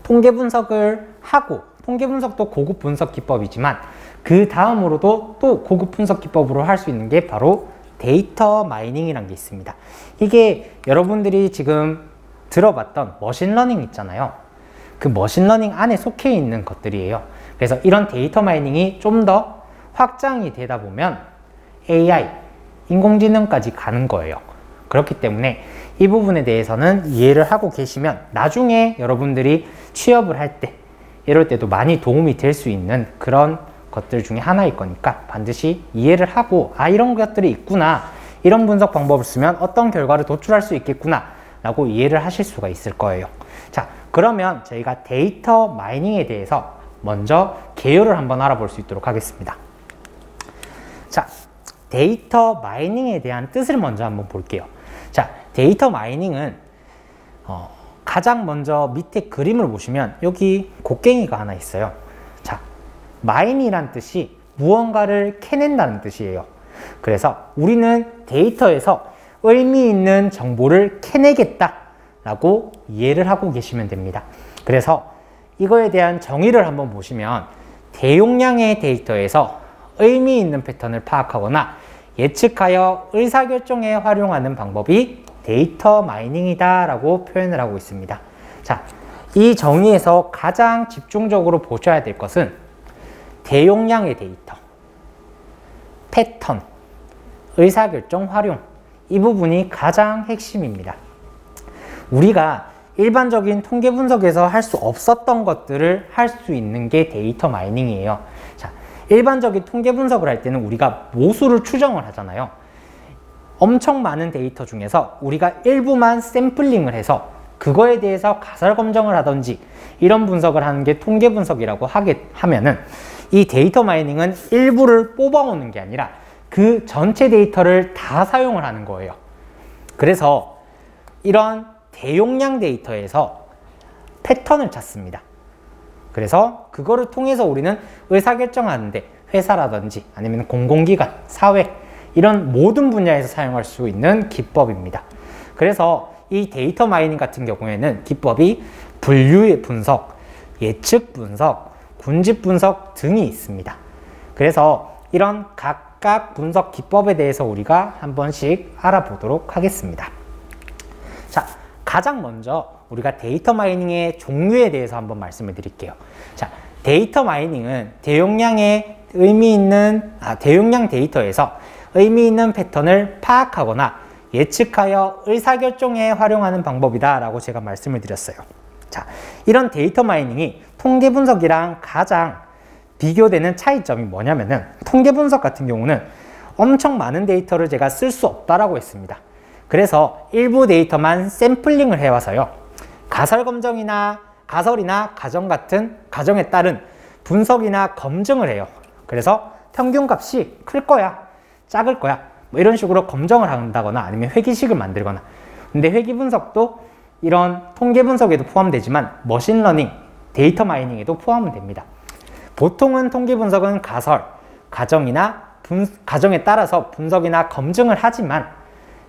통계 분석을 하고, 통계 분석도 고급 분석 기법이지만 그 다음으로도 또 고급 분석 기법으로 할 수 있는 게 바로 데이터 마이닝이라는 게 있습니다. 이게 여러분들이 지금 들어봤던 머신러닝 있잖아요. 그 머신러닝 안에 속해 있는 것들이에요. 그래서 이런 데이터 마이닝이 좀 더 확장이 되다 보면 AI, 인공지능까지 가는 거예요. 그렇기 때문에 이 부분에 대해서는 이해를 하고 계시면 나중에 여러분들이 취업을 할 때, 이럴 때도 많이 도움이 될 수 있는 그런 것들 중에 하나일 거니까 반드시 이해를 하고, 아, 이런 것들이 있구나, 이런 분석 방법을 쓰면 어떤 결과를 도출할 수 있겠구나 라고 이해를 하실 수가 있을 거예요. 자, 그러면 저희가 데이터 마이닝에 대해서 먼저 개요를 한번 알아볼 수 있도록 하겠습니다. 자, 데이터 마이닝에 대한 뜻을 먼저 한번 볼게요. 자, 데이터 마이닝은 가장 먼저 밑에 그림을 보시면 여기 곡괭이가 하나 있어요. 자, 마인이란 뜻이 무언가를 캐낸다는 뜻이에요. 그래서 우리는 데이터에서 의미 있는 정보를 캐내겠다 라고 이해를 하고 계시면 됩니다. 그래서 이거에 대한 정의를 한번 보시면 대용량의 데이터에서 의미 있는 패턴을 파악하거나 예측하여 의사결정에 활용하는 방법이 데이터 마이닝이다 라고 표현을 하고 있습니다. 자, 이 정의에서 가장 집중적으로 보셔야 될 것은 대용량의 데이터, 패턴, 의사결정 활용, 이 부분이 가장 핵심입니다. 우리가 일반적인 통계 분석에서 할 수 없었던 것들을 할 수 있는 게 데이터 마이닝이에요. 자, 일반적인 통계 분석을 할 때는 우리가 모수를 추정을 하잖아요. 엄청 많은 데이터 중에서 우리가 일부만 샘플링을 해서 그거에 대해서 가설 검정을 하든지 이런 분석을 하는 게 통계 분석이라고 하면은, 이 데이터 마이닝은 일부를 뽑아오는 게 아니라 그 전체 데이터를 다 사용을 하는 거예요. 그래서 이런 대용량 데이터에서 패턴을 찾습니다. 그래서 그거를 통해서 우리는 의사결정하는데 회사라든지 아니면 공공기관, 사회, 이런 모든 분야에서 사용할 수 있는 기법입니다. 그래서 이 데이터 마이닝 같은 경우에는 기법이 분류 분석, 예측 분석, 군집 분석 등이 있습니다. 그래서 이런 각각 분석 기법에 대해서 우리가 한 번씩 알아보도록 하겠습니다. 자, 가장 먼저 우리가 데이터 마이닝의 종류에 대해서 한번 말씀을 드릴게요. 자, 데이터 마이닝은 대용량의 대용량 데이터에서 의미 있는 패턴을 파악하거나 예측하여 의사결정에 활용하는 방법이다 라고 제가 말씀을 드렸어요. 자, 이런 데이터 마이닝이 통계 분석이랑 가장 비교되는 차이점이 뭐냐면은, 통계 분석 같은 경우는 엄청 많은 데이터를 제가 쓸 수 없다라고 했습니다. 그래서 일부 데이터만 샘플링을 해와서요, 가설이나 가정 같은 가정에 따른 분석이나 검증을 해요. 그래서 평균값이 클 거야, 작을 거야, 뭐 이런 식으로 검정을 한다거나 아니면 회기식을 만들거나. 근데 회기 분석도 이런 통계 분석에도 포함되지만 머신러닝, 데이터 마이닝에도 포함은 됩니다. 보통은 통계 분석은 가정에 따라서 분석이나 검증을 하지만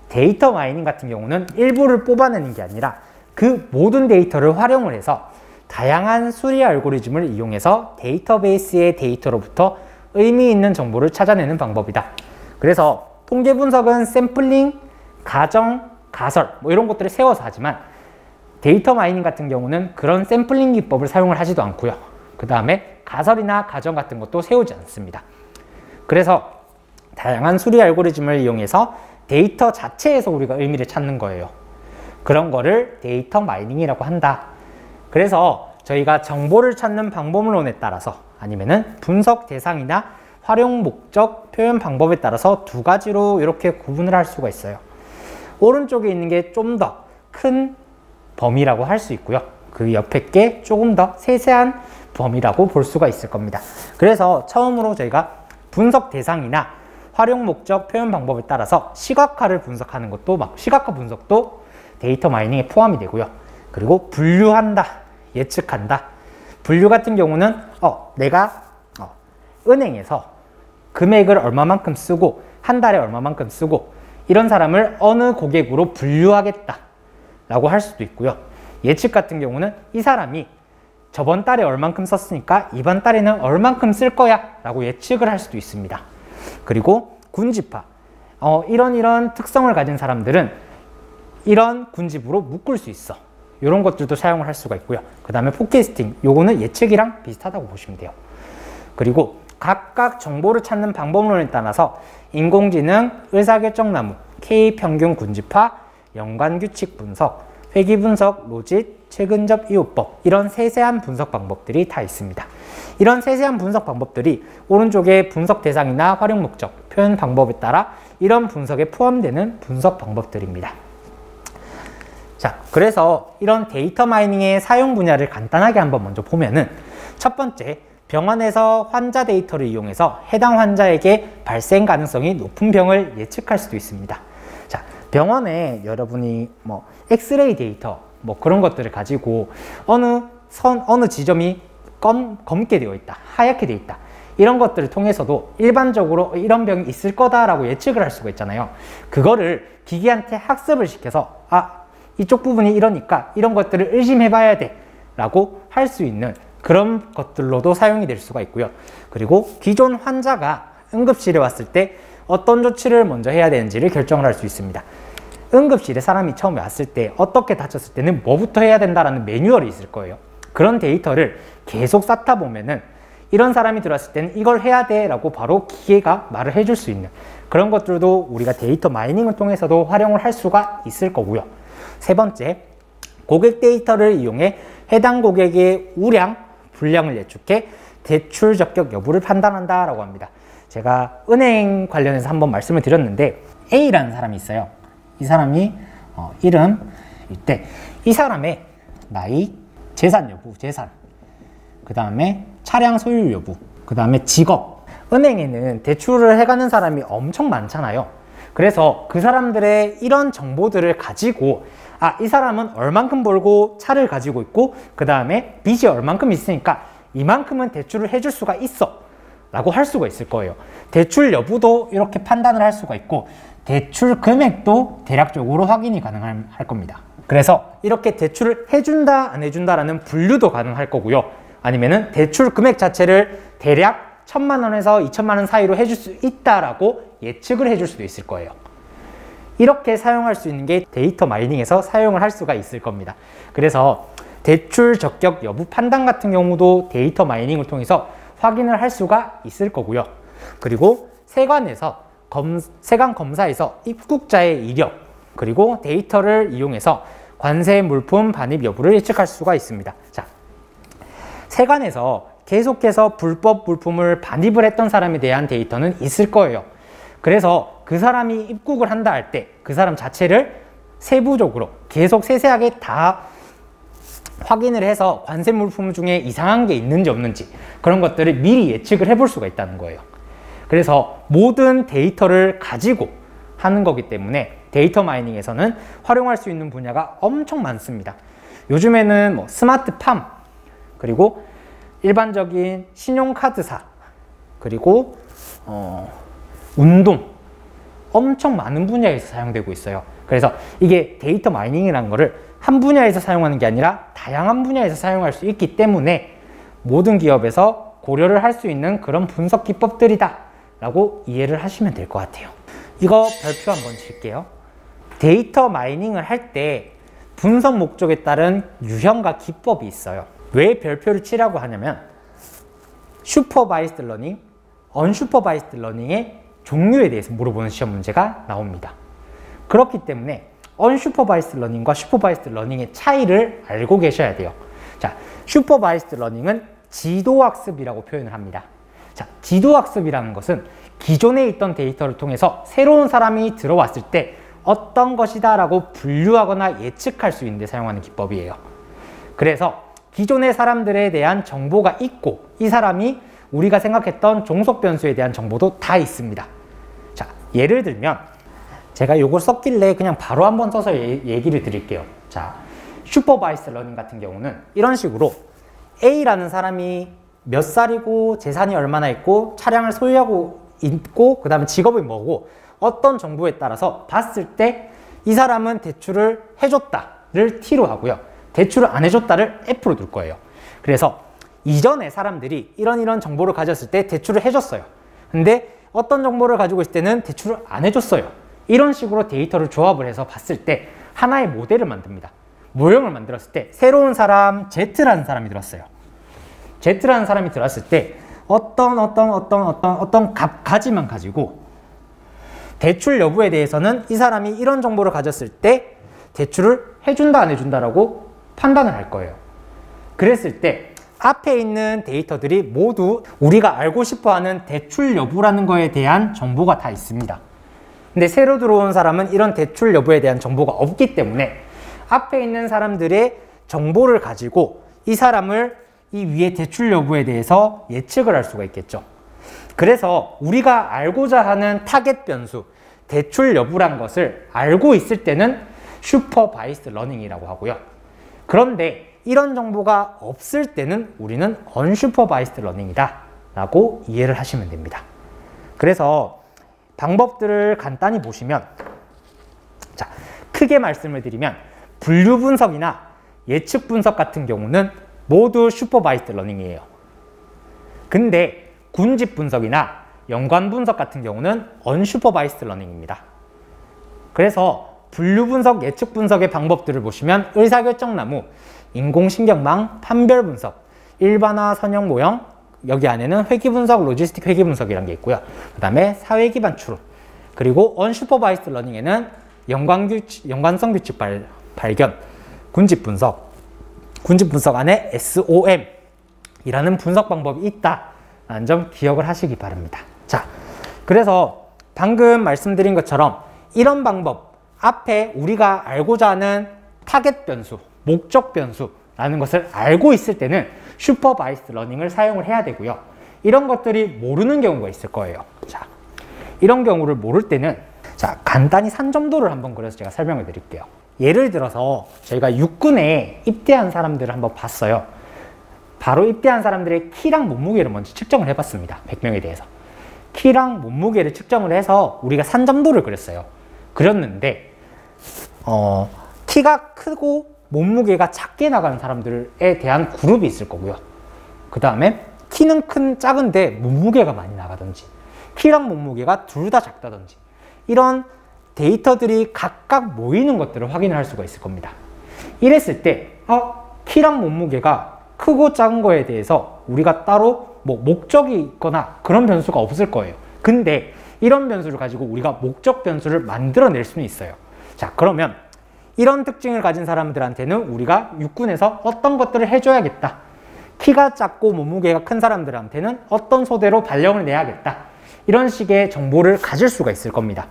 데이터 마이닝 같은 경우는 일부를 뽑아내는 게 아니라 그 모든 데이터를 활용을 해서 다양한 수리 알고리즘을 이용해서 데이터베이스의 데이터로부터 의미 있는 정보를 찾아내는 방법이다. 그래서 통계 분석은 샘플링, 가정, 가설 뭐 이런 것들을 세워서 하지만 데이터 마이닝 같은 경우는 그런 샘플링 기법을 사용을 하지도 않고요. 그 다음에 가설이나 가정 같은 것도 세우지 않습니다. 그래서 다양한 수리 알고리즘을 이용해서 데이터 자체에서 우리가 의미를 찾는 거예요. 그런 거를 데이터 마이닝이라고 한다. 그래서 저희가 정보를 찾는 방법론에 따라서 아니면은 분석 대상이나 활용 목적, 표현 방법에 따라서 두 가지로 이렇게 구분을 할 수가 있어요. 오른쪽에 있는 게 좀 더 큰 범위라고 할 수 있고요. 그 옆에 게 조금 더 세세한 범위라고 볼 수가 있을 겁니다. 그래서 처음으로 저희가 분석 대상이나 활용 목적, 표현 방법에 따라서 시각화를 분석하는 것도 시각화 분석도 데이터 마이닝에 포함이 되고요. 그리고 분류한다, 예측한다. 분류 같은 경우는 내가 은행에서 금액을 얼마만큼 쓰고 한 달에 얼마만큼 쓰고 이런 사람을 어느 고객으로 분류하겠다 라고 할 수도 있고요. 예측 같은 경우는 이 사람이 저번 달에 얼만큼 썼으니까 이번 달에는 얼만큼 쓸 거야 라고 예측을 할 수도 있습니다. 그리고 군집화, 이런 특성을 가진 사람들은 이런 군집으로 묶을 수 있어. 이런 것들도 사용을 할 수가 있고요. 그 다음에 포캐스팅, 요거는 예측이랑 비슷하다고 보시면 돼요. 그리고 각각 정보를 찾는 방법론에 따라서 인공지능, 의사결정나무, K평균 군집화, 연관규칙 분석, 회귀분석, 로짓, 최근접 이웃법, 이런 세세한 분석 방법들이 다 있습니다. 이런 세세한 분석 방법들이 오른쪽에 분석 대상이나 활용 목적, 표현 방법에 따라 이런 분석에 포함되는 분석 방법들입니다. 자, 그래서 이런 데이터 마이닝의 사용 분야를 간단하게 한번 먼저 보면은, 첫 번째, 병원에서 환자 데이터를 이용해서 해당 환자에게 발생 가능성이 높은 병을 예측할 수도 있습니다. 자, 병원에 여러분이 엑스레이 데이터 그런 것들을 가지고 어느 지점이 검게 되어 있다, 하얗게 되어 있다, 이런 것들을 통해서도 일반적으로 이런 병이 있을 거다라고 예측을 할 수가 있잖아요. 그거를 기계한테 학습을 시켜서 이쪽 부분이 이러니까 이런 것들을 의심해 봐야 돼 라고 할 수 있는 그런 것들로도 사용이 될 수가 있고요. 그리고 기존 환자가 응급실에 왔을 때 어떤 조치를 먼저 해야 되는지를 결정을 할 수 있습니다. 응급실에 사람이 처음에 왔을 때 어떻게 다쳤을 때는 뭐부터 해야 된다라는 매뉴얼이 있을 거예요. 그런 데이터를 계속 쌓다 보면은 이런 사람이 들어왔을 때는 이걸 해야 돼 라고 바로 기계가 말을 해줄 수 있는 그런 것들도 우리가 데이터 마이닝을 통해서도 활용을 할 수가 있을 거고요. 세 번째, 고객 데이터를 이용해 해당 고객의 우량, 불량을 예측해 대출 적격 여부를 판단한다 라고 합니다. 제가 은행 관련해서 한번 말씀을 드렸는데, A라는 사람이 있어요. 이 사람이 이름, 이때 이 사람의 나이, 재산 여부, 그 다음에 차량 소유 여부, 그 다음에 직업. 은행에는 대출을 해가는 사람이 엄청 많잖아요. 그래서 그 사람들의 이런 정보들을 가지고 이 사람은 얼만큼 벌고 차를 가지고 있고 그 다음에 빚이 얼만큼 있으니까 이만큼은 대출을 해줄 수가 있어 라고 할 수가 있을 거예요. 대출 여부도 이렇게 판단을 할 수가 있고 대출 금액도 대략적으로 확인이 가능할 겁니다. 그래서 이렇게 대출을 해준다 안 해준다라는 분류도 가능할 거고요. 아니면은 대출 금액 자체를 대략 1,000만 원에서 2,000만 원 사이로 해줄 수 있다라고 예측을 해줄 수도 있을 거예요. 이렇게 사용할 수 있는 게 데이터 마이닝에서 사용을 할 수가 있을 겁니다. 그래서 대출 적격 여부 판단 같은 경우도 데이터 마이닝을 통해서 확인을 할 수가 있을 거고요. 그리고 세관 검사에서 입국자의 이력, 그리고 데이터를 이용해서 관세 물품 반입 여부를 예측할 수가 있습니다. 자, 세관에서 계속해서 불법 물품을 반입을 했던 사람에 대한 데이터는 있을 거예요. 그래서 그 사람이 입국을 한다 할 때 그 사람 자체를 세부적으로 계속 세세하게 다 확인을 해서 관세 물품 중에 이상한 게 있는지 없는지 그런 것들을 미리 예측을 해볼 수가 있다는 거예요. 그래서 모든 데이터를 가지고 하는 거기 때문에 데이터 마이닝에서는 활용할 수 있는 분야가 엄청 많습니다. 요즘에는 스마트팜, 그리고 일반적인 신용카드사, 그리고 운동, 엄청 많은 분야에서 사용되고 있어요. 그래서 이게 데이터 마이닝이라는 거를 한 분야에서 사용하는 게 아니라 다양한 분야에서 사용할 수 있기 때문에 모든 기업에서 고려를 할 수 있는 그런 분석 기법들이다 라고 이해를 하시면 될 것 같아요. 이거 별표 한번 칠게요. 데이터 마이닝을 할 때 분석 목적에 따른 유형과 기법이 있어요. 왜 별표를 치라고 하냐면 슈퍼바이스드 러닝, 언슈퍼바이스드 러닝의 종류에 대해서 물어보는 시험 문제가 나옵니다. 그렇기 때문에 언슈퍼바이스드 러닝과 슈퍼바이스드 러닝의 차이를 알고 계셔야 돼요. 자, 슈퍼바이스드 러닝은 지도학습이라고 표현을 합니다. 자, 지도학습이라는 것은 기존에 있던 데이터를 통해서 새로운 사람이 들어왔을 때 어떤 것이다 라고 분류하거나 예측할 수 있는 데 사용하는 기법이에요. 그래서 기존의 사람들에 대한 정보가 있고 이 사람이 우리가 생각했던 종속 변수에 대한 정보도 다 있습니다. 자, 예를 들면 제가 이걸 썼길래 그냥 바로 한번 써서 얘기를 드릴게요. 자, 슈퍼바이스드 러닝 같은 경우는 이런 식으로 A라는 사람이 몇 살이고 재산이 얼마나 있고 차량을 소유하고 있고 그 다음에 직업이 뭐고 어떤 정보에 따라서 봤을 때 이 사람은 대출을 해줬다를 T로 하고요. 대출을 안 해줬다를 F로 둘 거예요. 그래서 이전에 사람들이 이런 정보를 가졌을 때 대출을 해줬어요. 근데 어떤 정보를 가지고 있을 때는 대출을 안 해줬어요. 이런 식으로 데이터를 조합을 해서 봤을 때 하나의 모델을 만듭니다. 모형을 만들었을 때 새로운 사람 Z라는 사람이 들었어요. Z라는 사람이 들었을 때 어떤 값까지만 가지고 대출 여부에 대해서는 이 사람이 이런 정보를 가졌을 때 대출을 해준다 안 해준다라고 판단을 할 거예요. 그랬을 때 앞에 있는 데이터들이 모두 우리가 알고 싶어하는 대출 여부라는 거에 대한 정보가 다 있습니다. 근데 새로 들어온 사람은 이런 대출 여부에 대한 정보가 없기 때문에 앞에 있는 사람들의 정보를 가지고 이 사람을 이 위에 대출 여부에 대해서 예측을 할 수가 있겠죠. 그래서 우리가 알고자 하는 타겟 변수, 대출 여부란 것을 알고 있을 때는 슈퍼바이스드 러닝이라고 하고요. 그런데 이런 정보가 없을 때는 우리는 언슈퍼바이스드 러닝이다 라고 이해를 하시면 됩니다. 그래서 방법들을 간단히 보시면, 자, 크게 말씀을 드리면 분류 분석이나 예측 분석 같은 경우는 모두 슈퍼바이스드 러닝이에요. 근데 군집 분석이나 연관 분석 같은 경우는 언슈퍼바이스드 러닝입니다. 그래서 분류 분석, 예측 분석의 방법들을 보시면 의사결정나무, 인공신경망, 판별 분석, 일반화 선형 모형, 여기 안에는 회귀 분석, 로지스틱 회귀 분석이라는 게 있고요. 그 다음에 사회 기반 추론, 그리고 언슈퍼바이스드 러닝에는 연관성 규칙 발견, 군집 분석 안에 SOM이라는 분석 방법이 있다라는 점 기억을 하시기 바랍니다. 자, 그래서 방금 말씀드린 것처럼 이런 방법, 앞에 우리가 알고자 하는 타겟 변수, 목적 변수라는 것을 알고 있을 때는 슈퍼바이스드 러닝을 사용을 해야 되고요. 이런 것들이 모르는 경우가 있을 거예요. 자, 이런 경우를 모를 때는, 자, 간단히 산점도를 한번 그려서 제가 설명을 드릴게요. 예를 들어서 저희가 육군에 입대한 사람들을 한번 봤어요. 바로 입대한 사람들의 키랑 몸무게를 먼저 측정을 해봤습니다. 100명에 대해서. 키랑 몸무게를 측정을 해서 우리가 산점도를 그렸어요. 그렸는데 키가 크고 몸무게가 작게 나가는 사람들에 대한 그룹이 있을 거고요. 그 다음에 키는 작은데 몸무게가 많이 나가든지, 키랑 몸무게가 둘 다 작다든지, 이런 데이터들이 각각 모이는 것들을 확인을 할 수가 있을 겁니다. 이랬을 때 키랑 몸무게가 크고 작은 거에 대해서 우리가 따로 목적이 있거나 그런 변수가 없을 거예요. 근데 이런 변수를 가지고 우리가 목적 변수를 만들어낼 수는 있어요. 자, 그러면 이런 특징을 가진 사람들한테는 우리가 육군에서 어떤 것들을 해줘야겠다. 키가 작고 몸무게가 큰 사람들한테는 어떤 소대로 발령을 내야겠다. 이런 식의 정보를 가질 수가 있을 겁니다.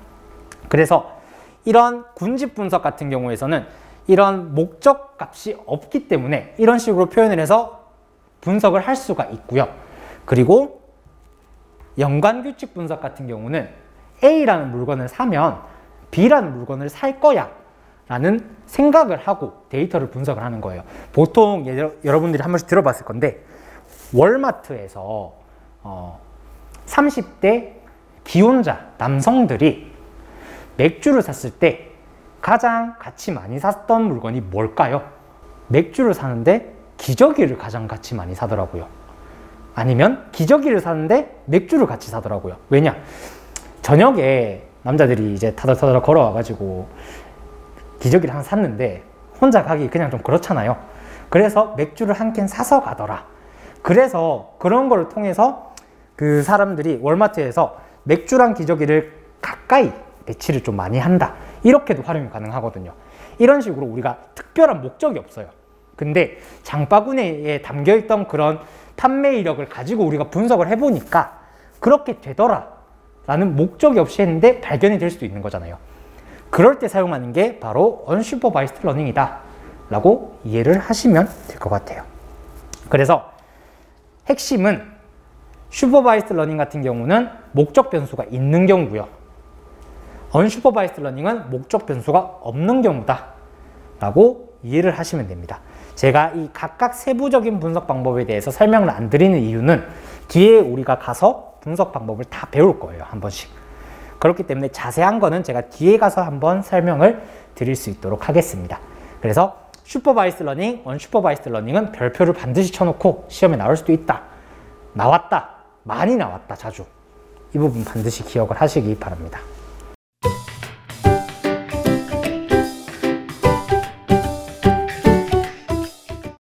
그래서 이런 군집 분석 같은 경우에서는 이런 목적 값이 없기 때문에 이런 식으로 표현을 해서 분석을 할 수가 있고요. 그리고 연관규칙 분석 같은 경우는 A라는 물건을 사면 B라는 물건을 살 거야 라는 생각을 하고 데이터를 분석을 하는 거예요. 보통 여러분들이 한 번씩 들어봤을 건데, 월마트에서 30대 기혼자 남성들이 맥주를 샀을 때 가장 같이 많이 샀던 물건이 뭘까요? 맥주를 사는데 기저귀를 가장 같이 많이 사더라고요. 아니면 기저귀를 사는데 맥주를 같이 사더라고요. 왜냐? 저녁에 남자들이 이제 타들타들 걸어와가지고 기저귀를 하나 샀는데 혼자 가기 그냥 좀 그렇잖아요. 그래서 맥주를 한 캔 사서 가더라. 그래서 그런 걸 통해서 그 사람들이 월마트에서 맥주랑 기저귀를 가까이 배치를 좀 많이 한다. 이렇게도 활용이 가능하거든요. 이런 식으로 우리가 특별한 목적이 없어요. 근데 장바구니에 담겨있던 그런 판매 이력을 가지고 우리가 분석을 해보니까 그렇게 되더라 라는 목적이 없이 했는데 발견이 될 수도 있는 거잖아요. 그럴 때 사용하는 게 바로 언슈퍼바이스드 러닝이다 라고 이해를 하시면 될 것 같아요. 그래서 핵심은 슈퍼바이스드 러닝 같은 경우는 목적 변수가 있는 경우고요. 언슈퍼바이스드 러닝은 목적 변수가 없는 경우다 라고 이해를 하시면 됩니다. 제가 이 각각 세부적인 분석 방법에 대해서 설명을 안 드리는 이유는 뒤에 우리가 가서 분석 방법을 다 배울 거예요. 한 번씩. 그렇기 때문에 자세한 거는 제가 뒤에 가서 한번 설명을 드릴 수 있도록 하겠습니다. 그래서 슈퍼바이스 러닝, 언슈퍼바이스 러닝은 별표를 반드시 쳐놓고 시험에 나올 수도 있다. 나왔다. 많이 나왔다. 자주. 이 부분 반드시 기억을 하시기 바랍니다.